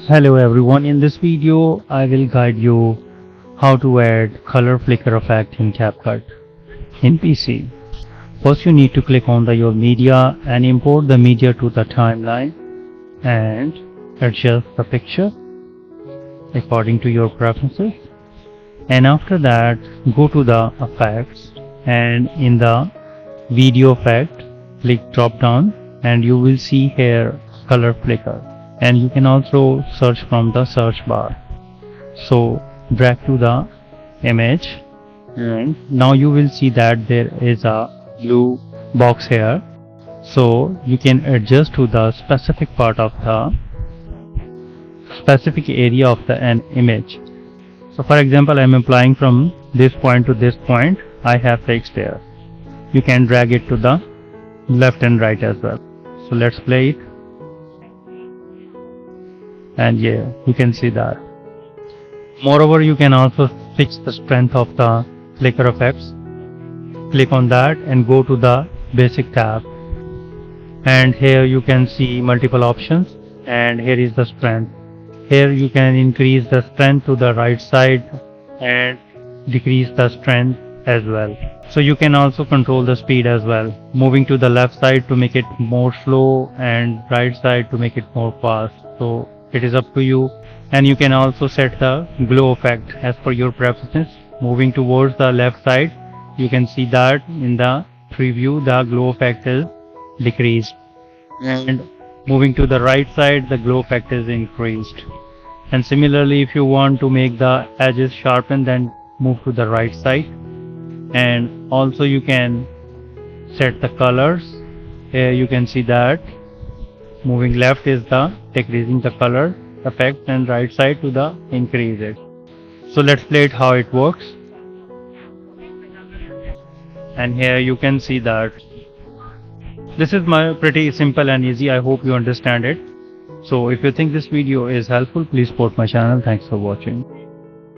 Hello everyone, in this video I will guide you how to add color flicker effect in CapCut in PC. First you need to click on your media and import the media to the timeline and adjust the picture according to your preferences. And after that go to the effects and in the video effect click drop down and you will see here color flicker. And you can also search from the search bar. So drag to the image and now you will see that there is a blue box here. So you can adjust to the specific part of the specific area of an image. So for example, I am applying from this point to this point. I have fixed there. You can drag it to the left and right as well. So let's play it. And yeah, you can see that. Moreover, you can also fix the strength of the flicker effects. Click on that and go to the basic tab. And here you can see multiple options and here is the strength. Here you can increase the strength to the right side and decrease the strength as well. So you can also control the speed as well, moving to the left side to make it more slow and right side to make it more fast. So it is up to you. And you can also set the glow effect as per your preferences. Moving towards the left side, you can see that in the preview the glow effect is decreased, and moving to the right side the glow effect is increased. And similarly, if you want to make the edges sharpen, then move to the right side. And also you can set the colors. Here you can see that moving left is the decreasing the color effect and right side to the increase it. So let's play it how it works. And here you can see that this is my pretty simple and easy. I hope you understand it. So if you think this video is helpful, please support my channel. Thanks for watching.